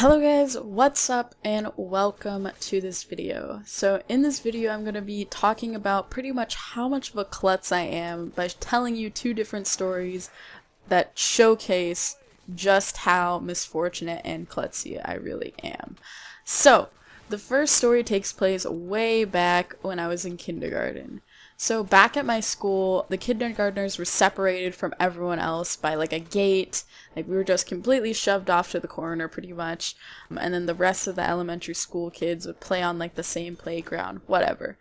Hello guys, what's up and welcome to this video. So in this video I'm going to be talking about pretty much how much of a klutz I am by telling you two different stories that showcase just how misfortunate and klutzy I really am. So the first story takes place way back when I was in kindergarten. So back at my school, the kindergartners were separated from everyone else by like a gate. Like we were just completely shoved off to the corner pretty much. And then the rest of the elementary school kids would play on like the same playground, whatever.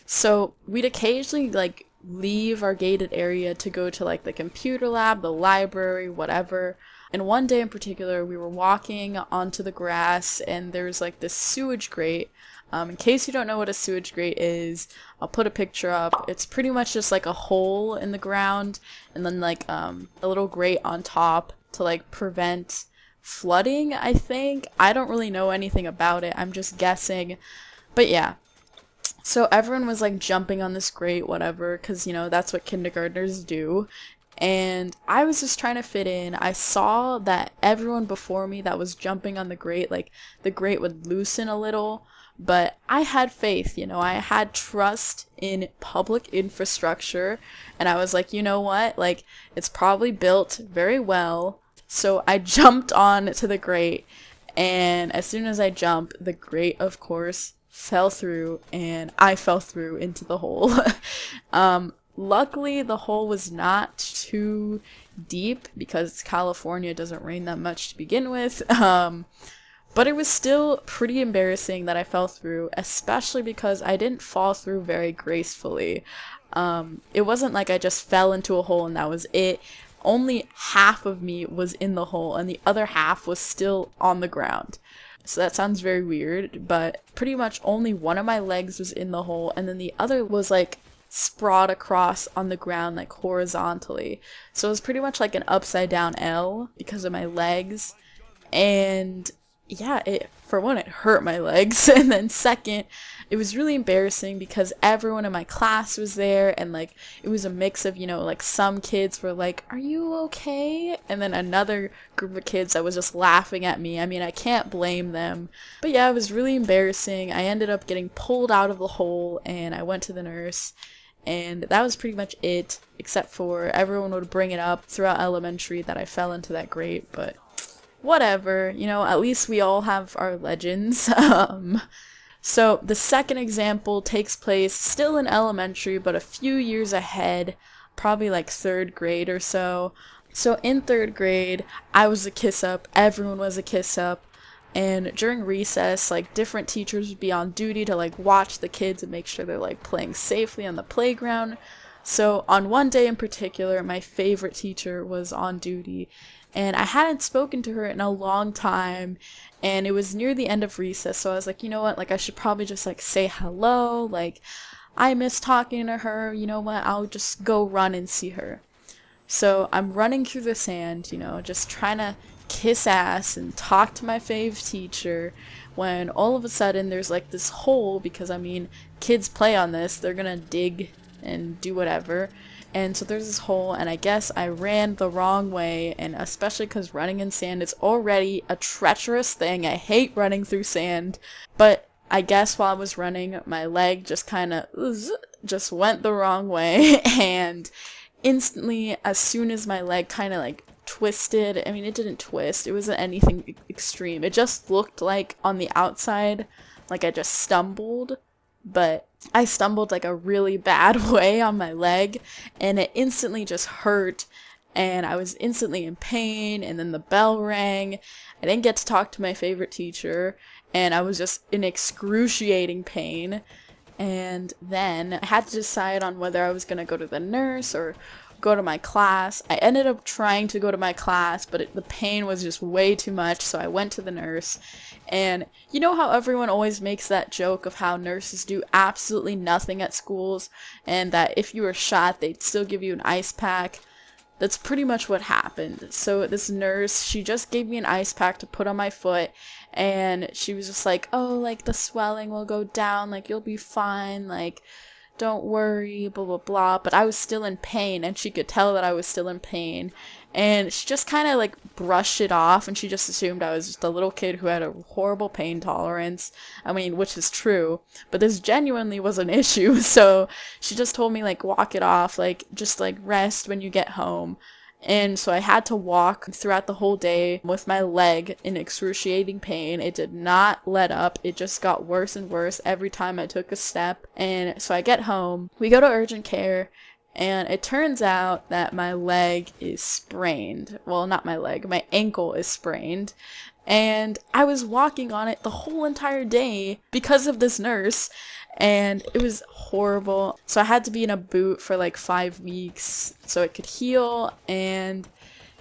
So we'd occasionally like leave our gated area to go to like the computer lab, the library, whatever. And one day in particular, we were walking onto the grass and there was like this sewage grate. In case you don't know what a sewage grate is, I'll put a picture up. It's pretty much just like a hole in the ground and then like a little grate on top to like prevent flooding, I think. I don't really know anything about it. I'm just guessing. But yeah. So everyone was like jumping on this grate, whatever, because, you know, that's what kindergartners do. And I was just trying to fit in. I saw that everyone before me that was jumping on the grate, like the grate would loosen a little. But I had faith, you know, I had trust in public infrastructure, and I was like, you know what, like, it's probably built very well. So I jumped on to the grate, and as soon as I jumped, the grate, of course, fell through, and I fell through into the hole. Luckily, the hole was not too deep, because California doesn't rain that much to begin with. But it was still pretty embarrassing that I fell through, especially because I didn't fall through very gracefully. It wasn't like I just fell into a hole and that was it. Only half of me was in the hole and the other half was still on the ground. So that sounds very weird, but pretty much only one of my legs was in the hole and then the other was like sprawled across on the ground like horizontally. So it was pretty much like an upside down L because of my legs. And yeah, for one, it hurt my legs, and then second, it was really embarrassing because everyone in my class was there, and like it was a mix of, you know, like some kids were like, "Are you okay?" and then another group of kids that was just laughing at me. I mean, I can't blame them, but yeah, it was really embarrassing. I ended up getting pulled out of the hole, and I went to the nurse, and that was pretty much it, except for everyone would bring it up throughout elementary that I fell into that grate, but whatever, you know, at least we all have our legends. So the second example takes place still in elementary, but a few years ahead, probably like third grade or so. So in third grade, I was a kiss up, everyone was a kiss up, and during recess, like different teachers would be on duty to like watch the kids and make sure they're like playing safely on the playground. So on one day in particular, my favorite teacher was on duty, and I hadn't spoken to her in a long time, and it was near the end of recess, so I was like, you know what, like I should probably just like say hello, like I miss talking to her, you know what, I'll just go run and see her. So I'm running through the sand, you know, just trying to kiss ass and talk to my fave teacher, when all of a sudden there's like this hole, because I mean, kids play on this, they're gonna dig and do whatever. And so there's this hole, and I guess I ran the wrong way, and especially because running in sand is already a treacherous thing. I hate running through sand, but I guess while I was running, my leg just kind of just went the wrong way, and instantly, as soon as my leg kind of like twisted, I mean, it didn't twist, it wasn't anything extreme, it just looked like on the outside, like I just stumbled, but I stumbled like a really bad way on my leg, and it instantly just hurt, and I was instantly in pain, and then the bell rang. I didn't get to talk to my favorite teacher, and I was just in excruciating pain, and then I had to decide on whether I was going to go to the nurse or go to my class. I ended up trying to go to my class, but the pain was just way too much, so I went to the nurse. And you know how everyone always makes that joke of how nurses do absolutely nothing at schools, and that if you were shot, they'd still give you an ice pack? That's pretty much what happened. So this nurse, she just gave me an ice pack to put on my foot, and she was just like, oh, like the swelling will go down, like you'll be fine, like don't worry, blah blah blah, but I was still in pain, and she could tell that I was still in pain, and she just kind of like brushed it off, and she just assumed I was just a little kid who had a horrible pain tolerance. I mean, which is true, but this genuinely was an issue. So she just told me like, walk it off, like just like rest when you get home. And so I had to walk throughout the whole day with my leg in excruciating pain. It did not let up. It just got worse and worse every time I took a step. And so I get home, we go to urgent care, and it turns out that my leg is sprained. Well, not my leg, my ankle is sprained. And I was walking on it the whole entire day because of this nurse, and it was horrible. So I had to be in a boot for like 5 weeks so it could heal. And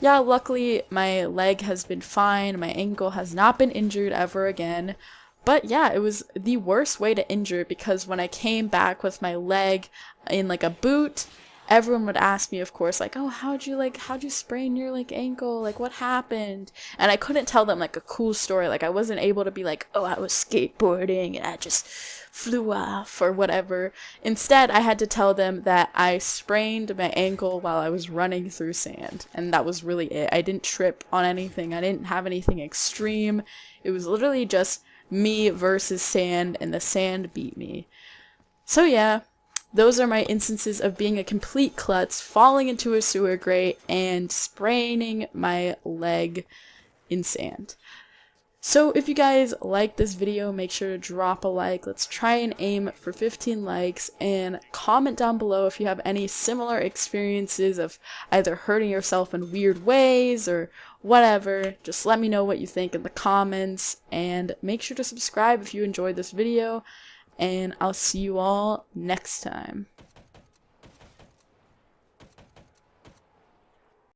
yeah, luckily my leg has been fine. My ankle has not been injured ever again. But yeah, it was the worst way to injure it, because when I came back with my leg in like a boot, everyone would ask me, of course, like, oh, how'd you sprain your like ankle? Like, what happened? And I couldn't tell them like a cool story. Like, I wasn't able to be like, oh, I was skateboarding and I just flew off or whatever. Instead, I had to tell them that I sprained my ankle while I was running through sand. And that was really it. I didn't trip on anything. I didn't have anything extreme. It was literally just me versus sand, and the sand beat me. So yeah, those are my instances of being a complete klutz, falling into a sewer grate, and spraining my leg in sand. So if you guys like this video, make sure to drop a like. Let's try and aim for 15 likes, and comment down below if you have any similar experiences of either hurting yourself in weird ways or whatever. Just let me know what you think in the comments, and make sure to subscribe if you enjoyed this video, and I'll see you all next time.